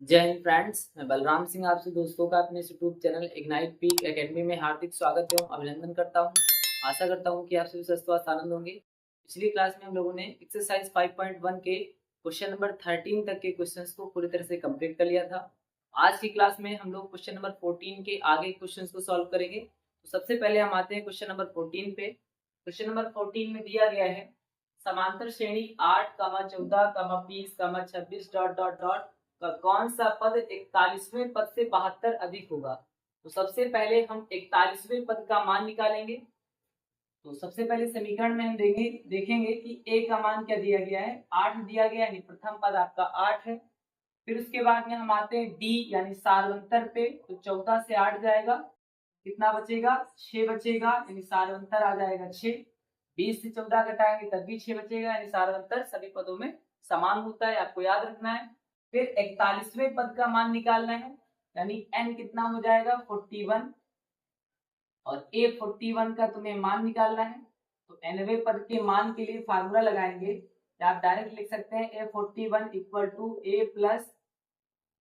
जय हिंद फ्रेंड्स, मैं बलराम सिंह आपसे दोस्तों का अपने YouTube channel ignite peak academy में हार्दिक स्वागत एवं अभिनंदन करता हूं। आशा करता हूं कि आप सभी स्वस्थ व आनंद होंगे। पिछली क्लास में हम लोगों ने एक्सरसाइज 5.1 के क्वेश्चन नंबर 13 तक के क्वेश्चंस को पूरी तरह से कंप्लीट कर लिया था। आज की क्लास में हम लोग क्वेश्चन नंबर 14 के आगे क्वेश्चन को सॉल्व करेंगे। तो सबसे पहले हम आते हैं क्वेश्चन नंबर 14 पे। क्वेश्चन नंबर 14 में दिया गया है समांतर श्रेणी 8, 14, 20, 26 डॉट डॉट डॉट का कौन सा पद 41वें पद से 72 अधिक होगा। तो सबसे पहले हम 41वें पद का मान निकालेंगे। तो सबसे पहले समीकरण में हम देखेंगे कि a का मान क्या दिया गया है, 8 दिया गया है, यानी प्रथम पद आपका 8 है। फिर उसके बाद में हम आते हैं d यानी सार्वंतर पे। तो 14 से 8 जाएगा, कितना बचेगा, 6 बचेगा, यानी सार्वंतर आ जाएगा 6। 20 से 14 घटाएंगे तब भी 6 बचेगा, यानी सार्वंतर सभी पदों में समान होता है, आपको याद रखना है। फिर 41वें पद का मान निकालना है, यानी n कितना हो जाएगा 41, और a 41 का तुम्हें मान निकालना है। तो nवें पद के मान के लिए फार्मूला लगाएंगे, आप डायरेक्ट लिख सकते हैं a 41 equal to a plus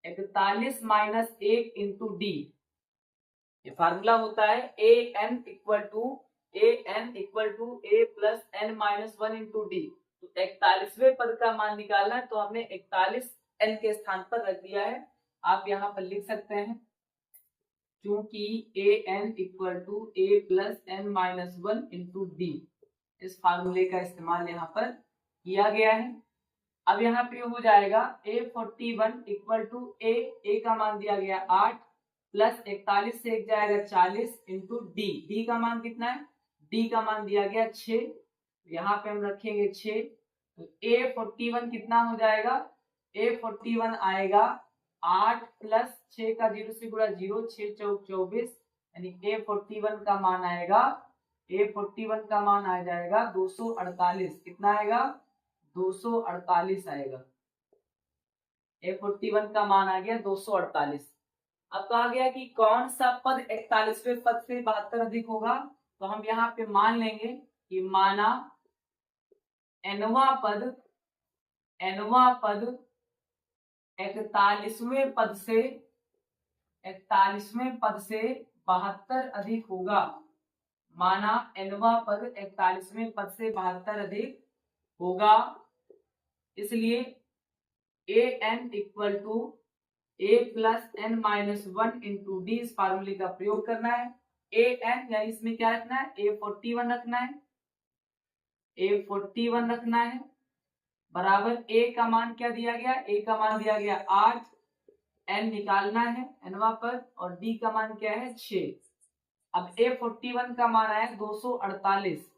41 minus 1 into D. ये फार्मूला होता है A N equal to A plus N minus 1 into D. तो 41वें पद का मान निकालना है, तो हमने 41 एन के स्थान पर रख दिया है। आप यहाँ पर लिख सकते हैं क्योंकि A N equal to A plus N minus 1 into D, इस फार्मूले का इस्तेमाल यहाँ पर किया गया है। अब यहाँ पे हो जाएगा A41 इक्वल टू ए का मान दिया गया 8 प्लस 41 से 1 जाएगा 40 इंटू डी का मान कितना है, डी का मान दिया गया 6, यहाँ पे हम रखेंगे 6। तो A41 कितना हो जाएगा, A41 आएगा 8 प्लस 6 का 0 से गुणा 0, 6 चौक 24, यानी A41 का मान आएगा, A41 का मान आ जाएगा 248। कितना आएगा, 248 आएगा। A41 का मान आ गया 248। अब कहा गया कि कौन सा पद 41वें पद से 72 अधिक होगा। तो हम यहाँ पे मान लेंगे कि माना एनवा पद 41वें पद से 72 अधिक होगा। माना एनवा पद 41वें पद से 72 अधिक होगा, इसलिए A N equal to A plus N minus 1 into D, इस फार्मूले का प्रयोग करना है। ए एन यानी इसमें क्या रखना है, A41 रखना है, A41 रखना है, बराबर ए का मान क्या दिया गया, ए का मान दिया गया 8, एन निकालना है एनवा पर, और डी का मान क्या है 6। अब A41 का मान आया 248।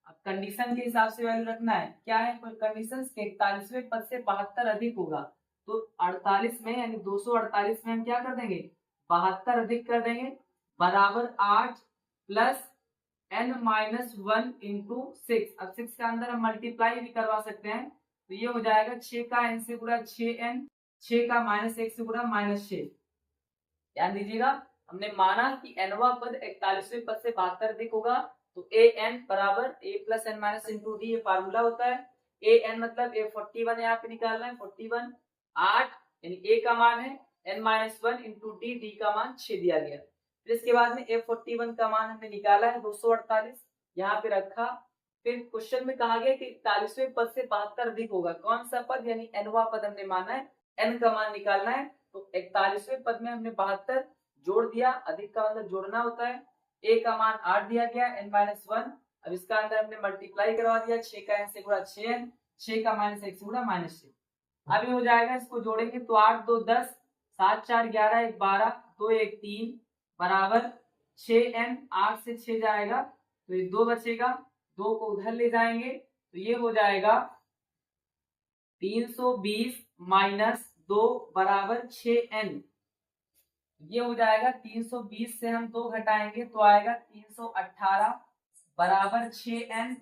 अब कंडीशन के हिसाब से वैल्यू रखना है, क्या है कोई कंडीशन, 41वें पद से 72 अधिक होगा। तो 48 में यानी 248 में हम क्या कर देंगे, 72 अधिक कर देंगे, बराबर 8 प्लस एन माइनस 1 इंटू 6। अब 6 का अंदर हम मल्टीप्लाई भी करवा सकते हैं, तो ये हो जाएगा 6 का एन से गुणा 6n, 6 का माइनस 1 से गुणा -6। ध्यान दीजिएगा, हमने माना कि एनवा पद 41वें पद से 72 अधिक होगा, तो ए एन बराबर A plus N minus into D, ये फार्मूला होता है। ए एन मतलब A41 यहाँ पे निकालना है, 41 8 यानी ए का मान है, एन माइनस 1 इंटू डी का मान 6 दिया गया। फिर इसके बाद में A41 का मान हमने निकाला है 248, यहाँ पे रखा। फिर क्वेश्चन में कहा गया कि 41वें पद से 72 अधिक होगा, कौन सा पद, यानी एनवा पद हमने माना है, एन का मान निकालना है। तो 41वें पद में हमने 72 जोड़ दिया, अधिक का मतलब जोड़ना होता है। ए का मान 8 दिया गया, एन माइनस 1। अब इसका अंदर हमने मल्टीप्लाई करवा दिया, 6 का एन से गुणा 6n, 6 का माइनस 1 से गुणा -6। अब ये हो जाएगा, इसको जोड़ेंगे तो 8 2 10, 7 4 11, 1 12, 2 1 3, बराबर 6n, 8 से 6 जाएगा तो ये 2 बचेगा, 2 को उधर ले जाएंगे तो ये हो जाएगा 320 माइनस 2 बराबर 6n। ये हो जाएगा 320 से हम 2 घटाएंगे तो आएगा 318 बराबर 6n।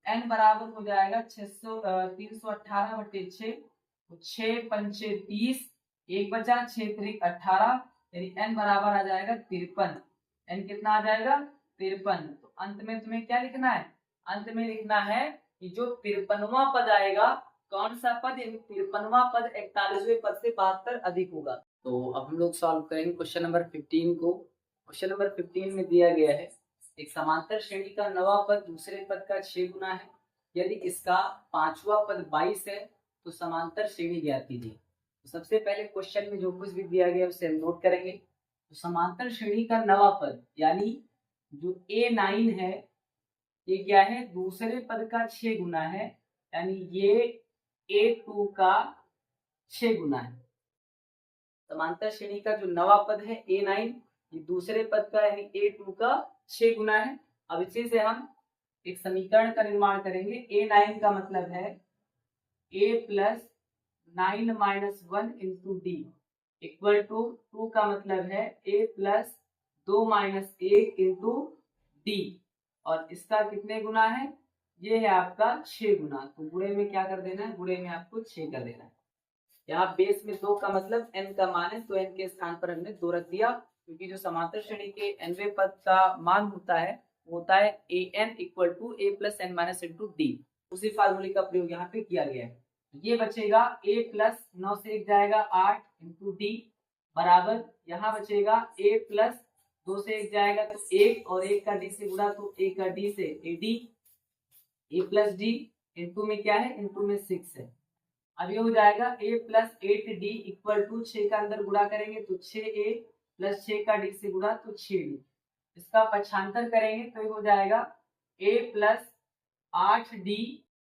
n बराबर हो जाएगा 318 बटे 6, तो 6 पंचे 30, 1 बचा, 6 त्रिक 18, यानी n बराबर आ जाएगा 53। n कितना आ जाएगा 53। तो अंत में तुम्हें क्या लिखना है, अंत में लिखना है कि जो 53वां पद आएगा कौन सा पद 53वां पद 41वें पद से 72 अधिक होगा। तो अब हम लोग सॉल्व करेंगे क्वेश्चन नंबर 15 को। क्वेश्चन नंबर 15 में दिया गया है एक समांतर श्रेणी का नवा पद दूसरे पद का 6 गुना है। यदि इसका पांचवा पद 22 है तो समांतर श्रेणी ज्ञात कीजिए। तो सबसे पहले क्वेश्चन में जो कुछ भी दिया गया उसे हम नोट करेंगे। तो समांतर श्रेणी का नवा पद यानी जो A9 है ये क्या है, दूसरे पद का 6 गुना है, यानी ये A2 का 6 गुना है। समांतर श्रेणी का जो नवा पद है A9 ये दूसरे पद का यानी A2 का 6 गुना है। अब इसी से हम एक समीकरण का निर्माण करेंगे। A9 का मतलब है A plus 9 minus 1 into D equal to 2 का मतलब है A plus 2 minus 1 into d और इसका कितने गुना है, ये है आपका 6 गुना। तो गुणे में क्या कर देना है, गुणे में आपको 6 कर देना है। यहाँ बेस में 2 का मतलब n का मान है तो n के स्थान पर हमने 2 रख दिया, क्योंकि जो समांतर श्रेणी के nवें पद का मान होता है वो होता है an equal to a plus n minus into D. उसी फार्मूले का प्रयोग यहाँ पे किया गया है। ये बचेगा a प्लस 9 से 1 जाएगा 8 इंटू डी बराबर यहाँ बचेगा a प्लस 2 से 1 जाएगा तो 1 और 1 का डी से गुणा तो 1 का डी से ad a plus D into में क्या है, इंटू में 6 है। अब ये हो जाएगा a plus 8d equal to 6 का अंदर गुणा करेंगे तो 6a प्लस 6 का d से गुणा तो 6d। इसका पक्षांतर करेंगे तो ये हो जाएगा a plus 8d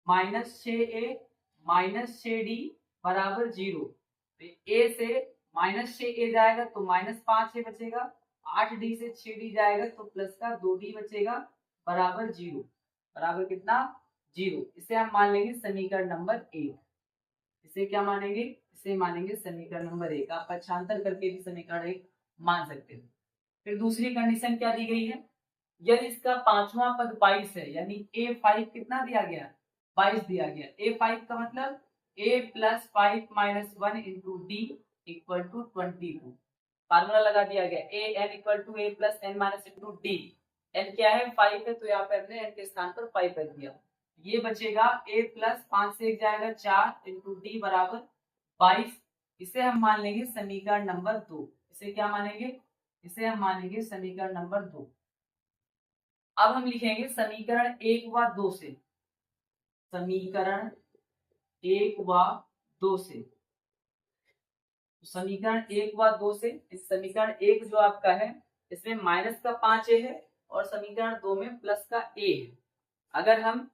minus 6a minus 6d बराबर 0। a से माइनस 6a जाएगा तो माइनस 5a बचेगा, 8d से 6d जाएगा तो प्लस का 2d बचेगा बराबर 0। बराबर कितना, 0। इसे हम मान लेंगे समीकरण नंबर 1। इसे क्या मानेंगे, इसे मानेंगे समीकरण नंबर 1। आप पक्षांतर करके भी समीकरण 1 मान सकते हो। फिर दूसरी कंडीशन क्या दी गई है, यदि इसका पांचवा पद 22 है यानी A5 कितना दिया गया, 22 दिया गया। A5 का मतलब A plus 5 minus 1 into D equal to 22। Formula लगा दिया गया an equal to a plus n minus into D. n क्या है, 5 है तो यहाँ पे हमने n के स्थान पर 5 रख दिया। ये बचेगा a प्लस 5 से 1 जाएगा 4 इंटू डी बराबर 22। इसे हम मान लेंगे समीकरण नंबर 2। इसे क्या मानेंगे, इसे हम मानेंगे समीकरण नंबर 2। अब हम लिखेंगे समीकरण 1 व 2 से, समीकरण 1 व 2 से। समीकरण 1 व 2 से, इस समीकरण 1 जो आपका है इसमें माइनस का 5a है और समीकरण 2 में प्लस का a है। अगर हम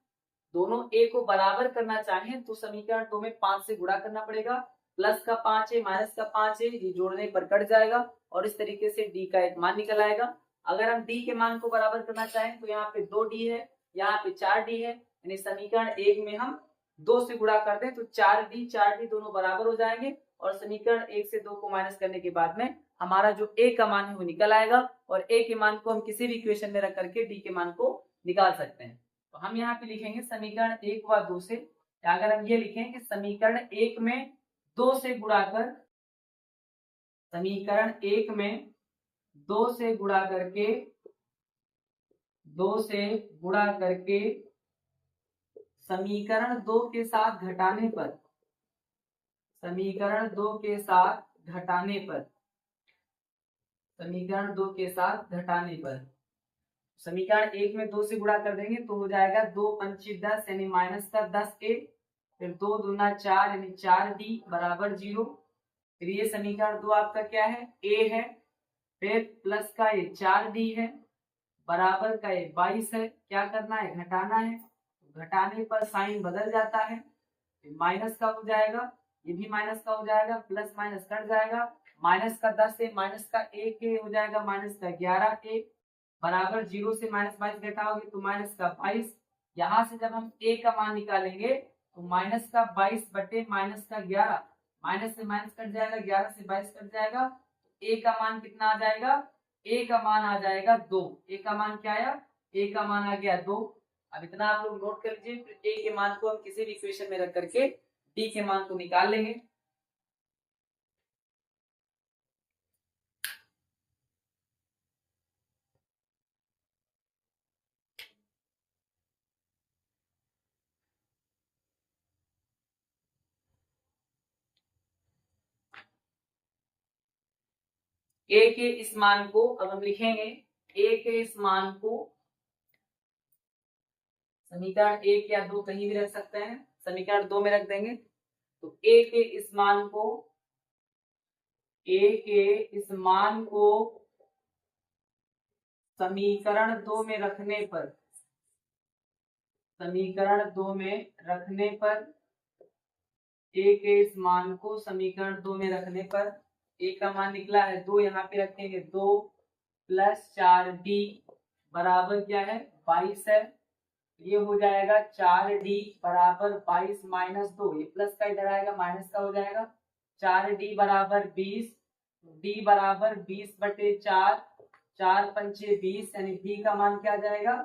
दोनों a को बराबर करना चाहें तो समीकरण 2 में 5 से गुणा करना पड़ेगा। प्लस का 5a माइनस का 5a ये जोड़ने पर कट जाएगा और इस तरीके से d का एक मान निकल आएगा। अगर हम d के मान को बराबर करना चाहें तो यहाँ पे 2d है, यहाँ पे 4d है, यानी समीकरण 1 में हम 2 से गुणा कर दें तो 4d दोनों बराबर हो जाएंगे और समीकरण 1 से 2 को माइनस करने के बाद में हमारा जो a का मान है वो निकल आएगा और a के मान को हम किसी भी इक्वेशन में रख करके d के मान को निकाल सकते हैं। तो हम यहाँ पे लिखेंगे समीकरण 1 व 2 से, अगर हम ये लिखें कि समीकरण 1 में 2 से गुणा कर, समीकरण 1 में 2 से गुणा करके 2 से गुणा करके समीकरण 2 के साथ घटाने पर, समीकरण 2 के साथ घटाने पर, समीकरण 2 के साथ घटाने पर समीकरण 1 में 2 से गुणा कर देंगे तो हो जाएगा 2 पंची 10 यानी माइनस का 10a, फिर 2 दूना 4 यानी 4d बराबर 0। फिर ये समीकरण 2 आपका क्या है, a है, फिर प्लस का ये 4d है बराबर का ये 22 है। क्या करना है, घटाना है, घटाने पर साइन बदल जाता है, माइनस का हो जाएगा, ये भी माइनस का हो जाएगा, प्लस माइनस कट जाएगा, माइनस का 10 से माइनस का 1 हो जाएगा माइनस का 11 बराबर 0 से माइनस 22 घटाओगे तो माइनस का 22। यहाँ से जब हम a का मान निकालेंगे तो माइनस का 22 बटे माइनस का 11, माइनस से माइनस कट जाएगा, 11 से 22 कट जाएगा, तो a का मान कितना आ जाएगा, a का मान आ जाएगा 2। a का मान क्या आया, a का मान आ गया 2। अब इतना आप लोग नोट कर लीजिए, फिर a के मान को हम किसी भी इक्वेशन में रख करके d के मान को निकाल लेंगे। ए के इस मान को अब हम लिखेंगे, ए के इस मान को समीकरण 1 या 2 कहीं भी रख सकते हैं, समीकरण 2 में रख देंगे। तो ए के इस मान को, ए के इस मान को समीकरण 2 में रखने पर, समीकरण 2 में रखने पर, ए के इस मान को समीकरण 2 में रखने पर ए का मान निकला है 2, यहाँ पे रखेंगे 2 प्लस 4d बराबर क्या है 22 है। ये हो जाएगा 4d बराबर 22 माइनस 2, ये प्लस का इधर आएगा माइनस का हो जाएगा, 4d बराबर 20, d बराबर 20/4, 4 पंचे 20, यानी d का मान क्या आ जाएगा,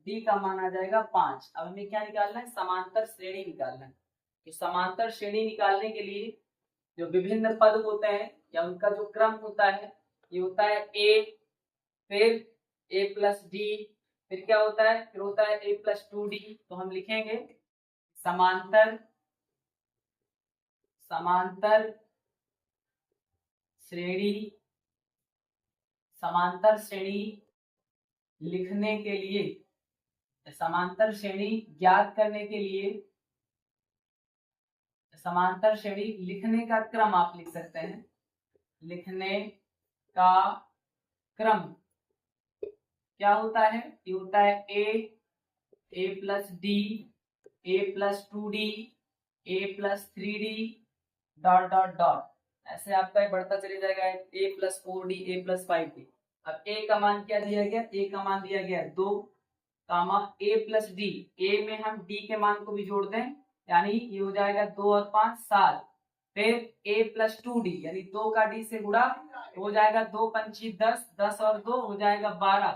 d का मान आ जाएगा 5। अब हमें क्या निकालना है, समांतर श्रेणी निकालना है। तो समांतर श्रेणी निकालने के लिए जो विभिन्न पद होते हैं या उनका जो क्रम होता है, ये होता है a, फिर a प्लस डी, फिर क्या होता है, फिर होता है a प्लस 2d। तो हम लिखेंगे समांतर, समांतर श्रेणी, समांतर श्रेणी लिखने के लिए, समांतर श्रेणी ज्ञात करने के लिए, समांतर श्रेणी लिखने का क्रम आप लिख सकते हैं, लिखने का क्रम क्या होता है, ये होता है a plus D, a plus 2d, a plus 3d dot dot dot, ऐसे आपका बढ़ता चले जाएगा, a plus 4d, a plus 5d। अब a का मान क्या दिया गया, a का मान दिया गया 2 कामा a प्लस डी, a में हम d के मान को भी जोड़ दें, यानी ये हो जाएगा 2 और 5 7, फिर a प्लस 2d यानी 2 का d से गुणा हो जाएगा 2 पंची 10, 10 और 2 हो जाएगा 12,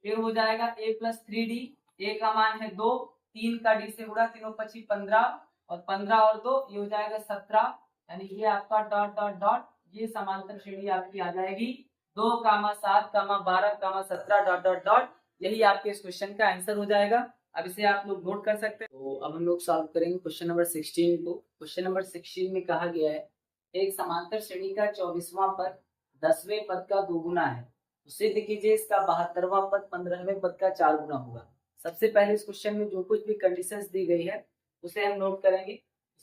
फिर हो जाएगा a प्लस 3d, a का मान है 2, 3 का d से गुणा 3 पची 15 और 15 और 2 ये हो जाएगा 17, यानी ये आपका डॉट डॉट डॉट, ये समांतर श्रेणी आपकी आ जाएगी 2, 7, 12, 17 डॉट डॉट डॉट। यही आपके इस क्वेश्चन का आंसर हो जाएगा। अब इसे आप लोग नोट कर सकते हैं। तो अब हम लोग सॉल्व करेंगे क्वेश्चन नंबर 16 को। क्वेश्चन नंबर 16 में कहा गया है एक समांतर श्रेणी का 24वां पद 10वें पद का 2 गुना है, तो सिद्ध कीजिए इसका 72वां पद 15वें पद का 4 गुना होगा। सबसे पहले इस क्वेश्चन में जो कुछ भी कंडीशंस दी गई है उसे हम नोट करेंगे।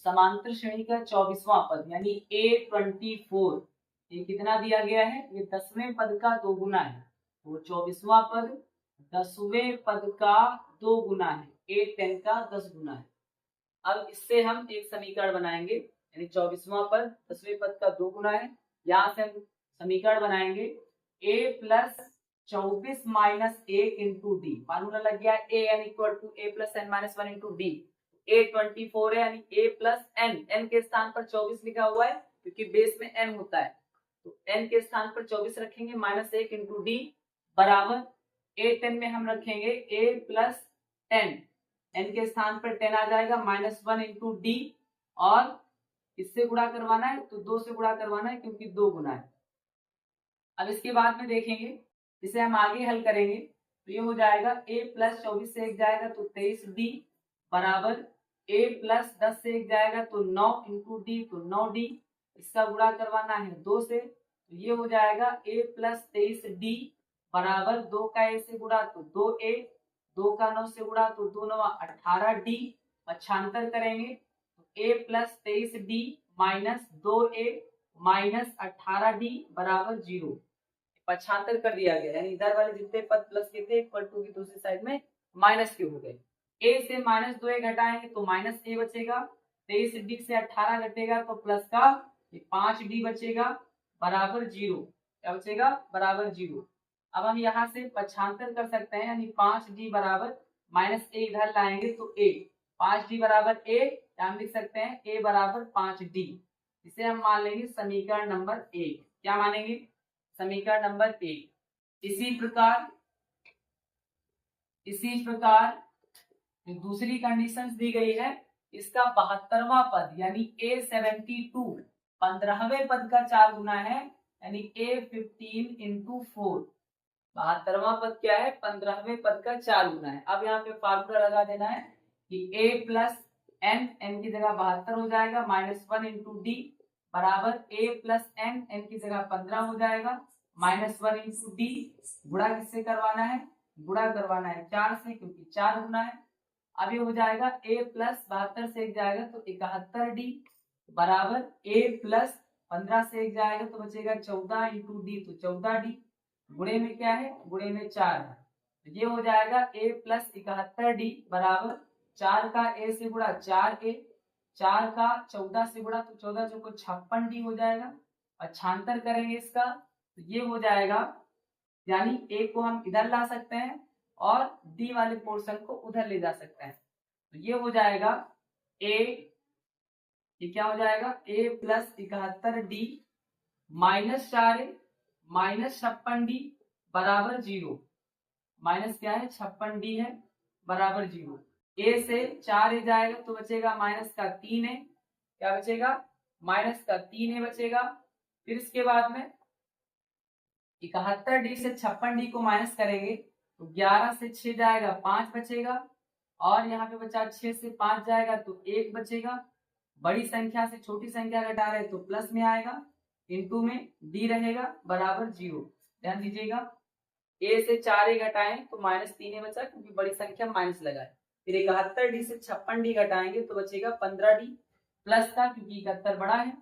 समांतर श्रेणी का 24वां पद यानी A24, ये कितना दिया गया है, ये 10वें पद का 2 गुना है, वो 24वां पद 10वें पद का 2 गुना है, 8 का 10 गुना है। अब इससे हम एक समीकरण बनाएंगे, यानी 24वां पद 10वें पद का 2 गुना है, यहाँ से हम समीकरण बनाएंगे a plus 24 minus 1 into D, formula लग गया a n equal to a plus n minus 1 into D. A24 है यानी a प्लस n, n के स्थान पर 24 लिखा हुआ है क्योंकि बेस में n होता है, तो n के स्थान पर 24 रखेंगे माइनस 1 इंटू डी बराबर A10 में हम रखेंगे a प्लस 10, n के स्थान पर 10 आ जाएगा माइनस 1 इंटू डी, और इससे गुणा करवाना है तो 2 से गुणा करवाना है क्योंकि 2 गुना है। अब इसके बाद में देखेंगे, इसे हम आगे हल करेंगे तो ये हो जाएगा a प्लस 24 से 1 जाएगा तो 23d बराबर a प्लस 10 से 1 जाएगा तो 9 इंटू डी, तो 9d, इसका गुणा करवाना है 2 से, तो ये हो जाएगा a प्लस 23d बराबर 2 का a से गुणा तो 2a, 2 का 9 से गुणा तो 2 9 18d, पक्षांतर करेंगे तो a plus 23d minus 2a minus 18d बराबर 0, पक्षांतर कर दिया गया, यानी इधर वाले जितने पद प्लस के थे इक्वल टू की दूसरी साइड में माइनस के हो गए। a से माइनस 2a घटाएंगे तो माइनस a बचेगा, 23d से 18 घटेगा तो प्लस का 5d बचेगा बराबर 0, क्या बचेगा बराबर 0। अब हम यहाँ से पक्षांतर कर सकते हैं, यानी 5d बराबर माइनस a इधर लाएंगे तो a, 5d बराबर a, हम लिख सकते हैं a बराबर 5d, इसे हम मान लेंगे समीकरण नंबर 1। क्या मानेंगे, समीकरण नंबर 1। इसी प्रकार जो दूसरी कंडीशंस दी गई है, इसका 72वां पद यानी A72 15वें पद का 4 गुना है, यानी A15 इंटू 4, 72वां पद क्या है, 15वें पद का 4 गुना है। अब यहाँ पे फार्मूला लगा देना है कि a प्लस n, n की जगह 72 हो जाएगा माइनस 1 इंटू डी बराबर a प्लस n, n की जगह 15 हो जाएगा, -1 इंटू डी, गुणा किससे करवाना है, गुणा करवाना है 4 से, क्योंकि 4 गुना है। अब ये हो जाएगा a प्लस 72 से 1 जाएगा तो 71 डी बराबर a प्लस 15 से 1 जाएगा तो बचेगा 14 इंटू डी, तो 14 डी, गुणे में क्या है, गुणे में 4 है, तो ये हो जाएगा a प्लस 71 डी बराबर 4 का a से गुणा 4a, 4 का 14 से गुणा तो 14 चौको 56 डी हो जाएगा। अच्छांतर करेंगे इसका तो ये हो जाएगा, यानी a को हम इधर ला सकते हैं और d वाले पोर्शन को उधर ले जा सकते हैं, तो ये हो जाएगा a, ये क्या हो जाएगा a plus 71 D minus 4a minus 56 D बराबर 0, माइनस क्या है 56 डी है बराबर 0। a से 4a जाएगा तो बचेगा माइनस का 3a, क्या बचेगा माइनस का 3a बचेगा। फिर इसके बाद में 71 डी से 56 डी को माइनस करेंगे तो 11 से 6 जाएगा 5 बचेगा, और यहाँ पे बचा 6 से 5 जाएगा तो 1 बचेगा। बड़ी संख्या से छोटी संख्या घटा रहे तो प्लस में आएगा, इनटू में डी रहेगा बराबर 0। ध्यान दीजिएगा a से 4a घटाएं तो माइनस 3a बचा, क्योंकि बड़ी संख्या माइनस लगाए। फिर 71 डी से 56 डी घटाएंगे तो बचेगा 15 डी प्लस का, क्योंकि 71 बड़ा है।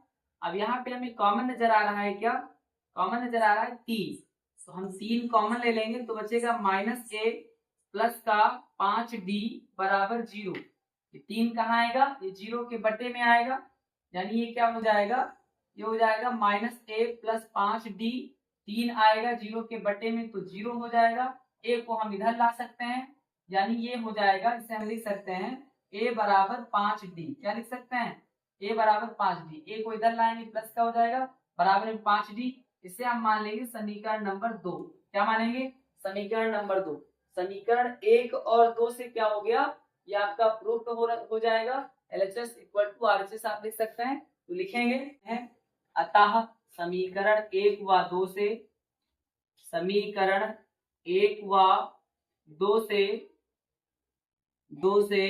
अब यहाँ पे हमें कॉमन नजर आ रहा है, क्या कॉमन नजर आ रहा है 3, तो हम 3 कॉमन ले लेंगे तो बचेगा माइनस a प्लस का 5 डी बराबर 0। ये 3 कहाँ आएगा, ये 0 के बटे में आएगा, यानी ये क्या हो जाएगा, ये हो जाएगा माइनस a प्लस 5 डी, 3 आएगा 0 के बटे में तो 0 हो जाएगा। a को हम इधर ला सकते हैं, यानी ये हो जाएगा, इसे हम लिख सकते हैं a बराबर 5 डी, क्या लिख सकते हैं a बराबर 5 डी, a को इधर लाएंगे प्लस का हो जाएगा बराबर में 5 डी, इसे हम मान लेंगे समीकरण नंबर 2। क्या मानेंगे, समीकरण नंबर 2। समीकरण 1 और 2 से क्या हो गया, ये आपका प्रूफ हो जाएगा। LHS इक्वल टू RHS आप लिख सकते हैं, तो लिखेंगे अतः समीकरण 1 व 2 से, समीकरण 1 व 2 से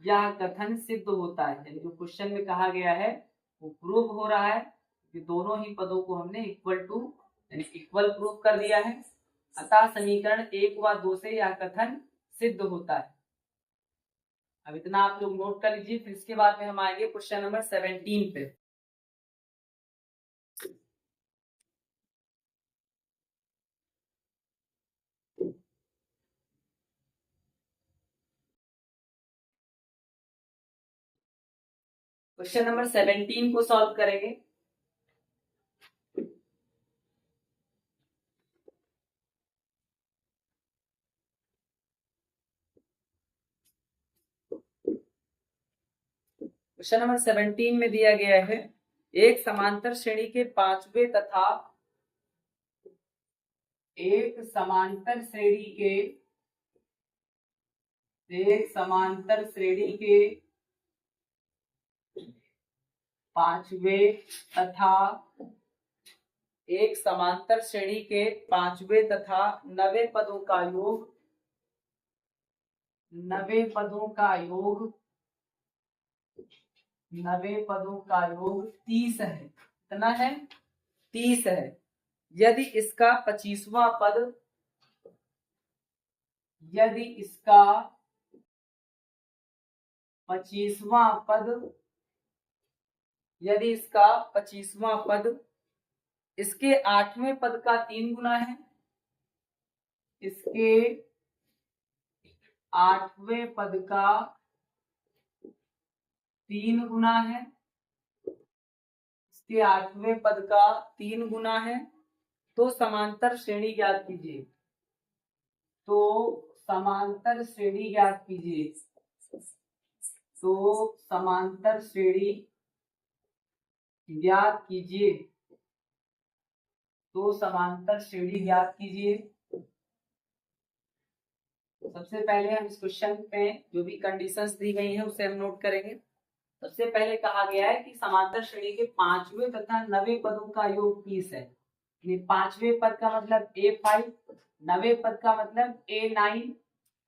यह कथन सिद्ध होता है, यानी जो क्वेश्चन में कहा गया है वो प्रूफ हो रहा है कि दोनों ही पदों को हमने इक्वल टू यानी इक्वल प्रूफ कर दिया है। अतः समीकरण 1 व 2 से यह कथन सिद्ध होता है। अब इतना आप लोग नोट कर लीजिए, फिर इसके बाद में हम आएंगे क्वेश्चन नंबर 17 पे। क्वेश्चन नंबर 17 को सॉल्व करेंगे। क्वेश्चन नंबर 17 में दिया गया है, एक समांतर श्रेणी के पांचवें तथा एक समांतर श्रेणी के पांचवें तथा एक समांतर श्रेणी के पांचवें तथा 90 पदों का योग 90 पदों का योग 30 है। कितना है, 30 है। यदि इसका 25वां पद इसके 8वें पद का 3 गुना है, इसके 8वें पद का 3 गुना है, इसके 8वें पद का 3 गुना है, तो समांतर श्रेणी ज्ञात कीजिए। समांतर श्रेणी ज्ञात कीजिए। सबसे पहले हम इस क्वेश्चन में जो भी कंडीशंस दी गई हैं उसे हम नोट करेंगे। सबसे पहले कहा गया है कि समांतर श्रेणी के 5वें तथा 90 पदों का योग 30 है। 5वें पद का मतलब A5, 90 पद का मतलब A9,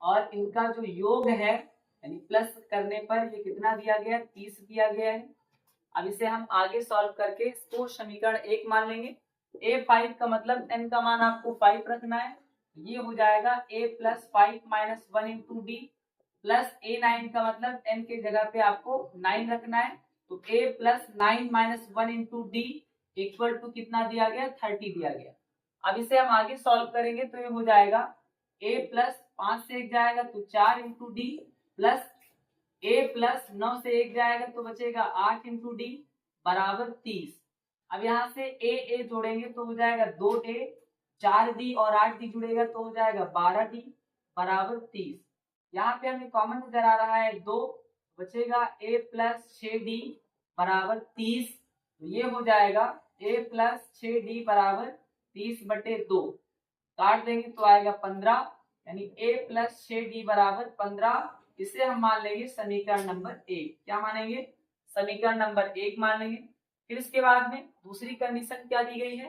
और इनका जो योग है यानी प्लस करने पर ये कितना दिया गया, 30 दिया गया है। अब इसे हम आगे सॉल्व करके इसको समीकरण 1 मान लेंगे। A5 का मतलब n का मान आपको 5 रखना है, ये हो जाएगा a plus 5 minus 1 into D, plus A9 का मतलब n के जगह पे आपको 9 रखना है, तो a plus 9 minus 1 into D equal to कितना दिया गया, 30 दिया गया। अब इसे हम आगे सॉल्व करेंगे तो ये हो जाएगा a प्लस 5 से 1 जाएगा तो 4 into D, plus a plus 9 से 1 जाएगा तो बचेगा 8 इंटू डी बराबर 30। अब यहाँ से a जोड़ेंगे तो हो जाएगा 2a, 4d और 8d जुड़ेगा तो हो जाएगा 12d बराबर 30। यहाँ पे हमें कॉमन नजर आ रहा है 2, बचेगा a प्लस 6d बराबर 30, तो ये हो जाएगा a प्लस 6d बराबर 30/2, काट देंगे तो आएगा 15, यानी a प्लस 6d बराबर 15। इसे हम मान लेंगे समीकरण नंबर 1। क्या मानेंगे, समीकरण नंबर 1 मान लेंगे। फिर इसके बाद में दूसरी कंडीशन क्या दी गई है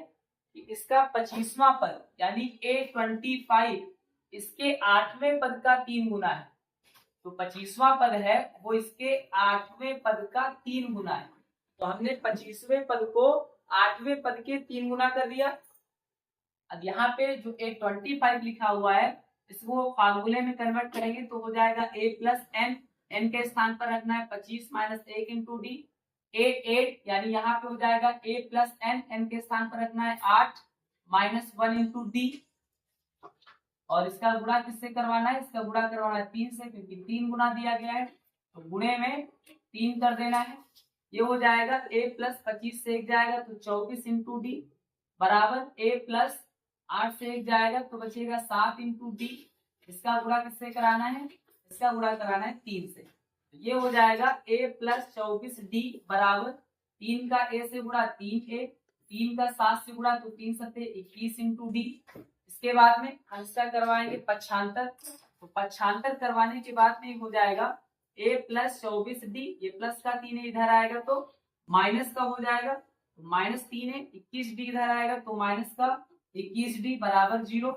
कि इसका 25वां पद यानी A25 इसके 8वें पद का 3 गुना है, तो 25वां पद है वो इसके 8वें पद का 3 गुना है, तो हमने 25वें पद को 8वें पद के 3 गुना कर दिया। अब यहाँ पे जो A25 लिखा हुआ है इसको फार्मूले में कन्वर्ट करेंगे तो हो जाएगा a प्लस एन, एन के स्थान पर रखना है 25 माइनस 1 इंटू डी, 8 यानी यहाँ पे हो जाएगा a प्लस एन, एन के स्थान पर रखना है 8 माइनस 1 इंटू डी, और इसका गुणा किससे करवाना है, इसका गुणा करवाना है 3 से, क्योंकि 3 गुना दिया गया है तो गुणे में 3 कर देना है। ये हो जाएगा a प्लस 25 से 1 जाएगा तो 24 इंटू डी बराबर a प्लस 8 से 1 जाएगा तो बचेगा 7 इंटू डी, इसका गुणा किससे कराना है, इसका गुणा कराना है 3 से, तो ये हो जाएगा a प्लस 24d बराबर 3 का a से गुणा 3a, 3 का 7 से गुणा तो 3 सत्ते 21 इंटू डी। इसके बाद में हम इसका करवाएंगे पक्षांतर, तो पक्षांतर करवाने के बाद में हो जाएगा a प्लस 24d, ये प्लस का 3 है इधर आएगा तो माइनस का हो जाएगा, माइनस 3 है 21d इधर आएगा तो माइनस का 21d बराबर 0।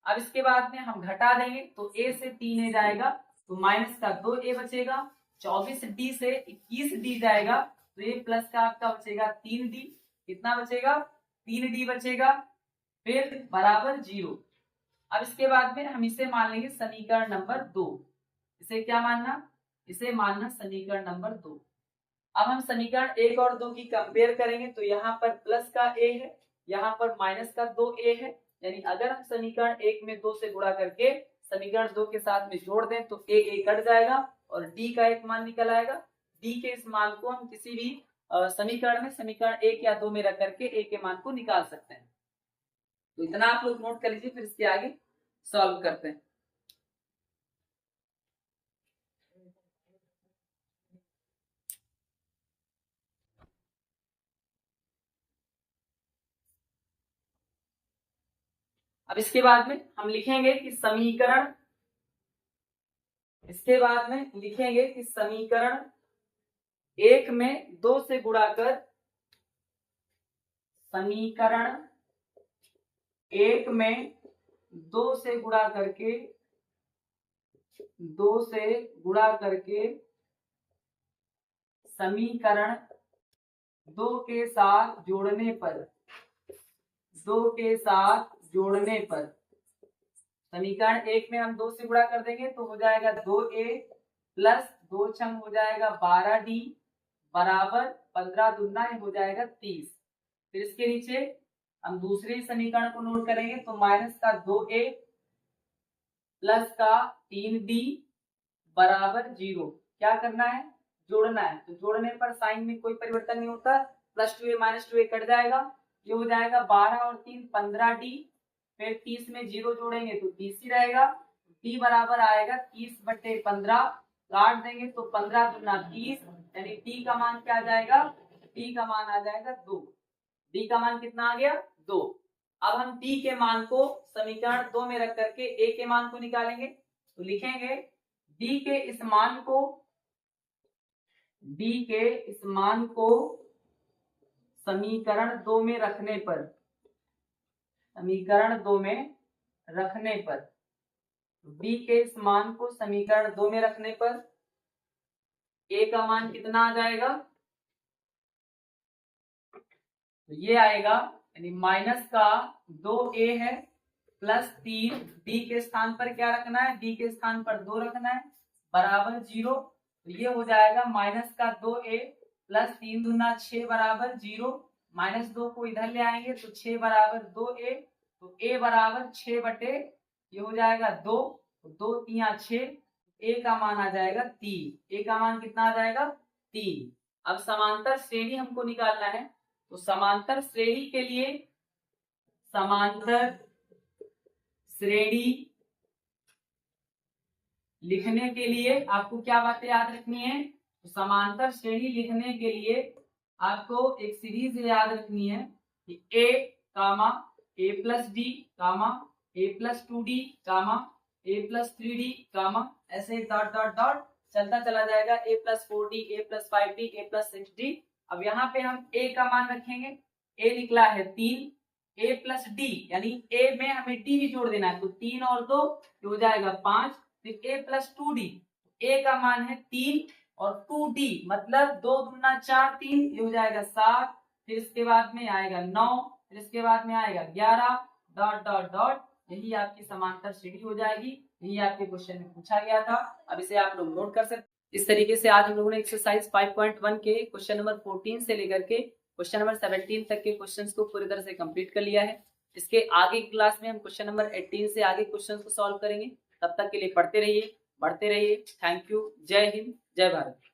अब इसके बाद में हम घटा देंगे तो a से 3a जाएगा तो माइनस का 2a बचेगा, 24d से 21d जाएगा तो ये प्लस का आपका बचेगा 3d, कितना बचेगा 3d बचेगा, फिर बराबर 0। अब इसके बाद में हम इसे मान लेंगे समीकरण नंबर 2। इसे क्या मानना, इसे मानना समीकरण नंबर 2। अब हम समीकरण 1 और 2 की कंपेयर करेंगे तो यहाँ पर प्लस का a है, यहाँ पर माइनस का 2a है, यानी अगर हम समीकरण 1 में 2 से गुणा करके समीकरण 2 के साथ में जोड़ दें तो a कट जाएगा और d का एक मान निकल आएगा। d के इस मान को हम किसी भी समीकरण में समीकरण 1 या 2 में रख करके a के मान को निकाल सकते हैं। तो इतना आप लोग नोट कर लीजिए, फिर इसके आगे सॉल्व करते हैं। अब इसके बाद में हम लिखेंगे कि समीकरण, इसके बाद में लिखेंगे कि समीकरण 1 में 2 से गुणा कर, समीकरण 1 में 2 से गुणा करके, 2 से गुणा करके समीकरण 2 के साथ जोड़ने पर, 2 के साथ जोड़ने पर समीकरण 1 में हम 2 से गुणा कर देंगे तो हो जाएगा 2a प्लस 2 छंग हो जाएगा 12d बराबर 15 दूना हो जाएगा 30। फिर इसके नीचे हम दूसरे समीकरण को नोट करेंगे तो माइनस का 2a प्लस का 3d बराबर 0। क्या करना है, जोड़ना है, तो जोड़ने पर साइन में कोई परिवर्तन नहीं होता, plus 2a minus 2a cut जाएगा, ये हो जाएगा 12 और 3 15d, फिर 30 में 0 जोड़ेंगे तो 30 ही रहेगा, d बराबर आएगा 30/15, काट देंगे तो 15 दूना 30, यानी d का मान क्या आ जाएगा, d का मान आ जाएगा 2। d का मान कितना आ गया, 2। अब हम d के मान को समीकरण 2 में रख करके a के मान को निकालेंगे, तो लिखेंगे d के इस मान को, d के इस मान को समीकरण 2 में रखने पर, समीकरण 2 में रखने पर, b के इस मान को समीकरण 2 में रखने पर a का मान कितना आ जाएगा, तो ये आएगा यानी माइनस का 2a है प्लस 3, d के स्थान पर क्या रखना है, d के स्थान पर 2 रखना है, बराबर 0। तो ये हो जाएगा माइनस का 2a प्लस 3 दूना 6 बराबर 0। -2 को इधर ले आएंगे तो 6 बराबर 2a, तो a बराबर 6 बटे ये हो जाएगा 2, 2 3 6, a का मान आ जाएगा 3। a का मान कितना आ जाएगा 3। अब समांतर श्रेणी हमको निकालना है, तो समांतर श्रेणी के लिए समांतर श्रेणी लिखने के लिए आपको क्या बातें याद रखनी है, तो समांतर श्रेणी लिखने के लिए आपको एक सीरीज याद रखनी है कि a comma a plus D comma a plus 2d comma a plus 3d comma ऐसे डॉट डॉट डॉट चलता चला जाएगा, a plus 4d a plus 5d a plus 6d। अब यहाँ पे हम a का मान रखेंगे, a निकला है 3, a प्लस d यानी a में हमें d भी जोड़ देना है, तो 3 और 2 हो जाएगा 5, फिर a प्लस 2d, a का मान है 3 और 2d मतलब 2 दूना 4 3 ये हो जाएगा 7, फिर इसके बाद में आएगा 9, फिर इसके बाद में आएगा 11 डॉट डॉट डॉट। यही आपकी समांतर श्रेणी हो जाएगी, यही आपके क्वेश्चन में पूछा गया था। अब इसे आप लोग नोट कर सकते। इस तरीके से आज हम लोगों ने एक्सरसाइज 5.1 के क्वेश्चन नंबर 14 से लेकर के क्वेश्चन नंबर 17 तक के क्वेश्चंस को पूरी तरह से कंप्लीट कर लिया है। इसके आगे क्लास में हम क्वेश्चन नंबर 18 से आगे क्वेश्चंस को सॉल्व करेंगे। तब तक के लिए पढ़ते रहिए, बढ़ते रहिए। Thank you. जय हिंद, जय भारत।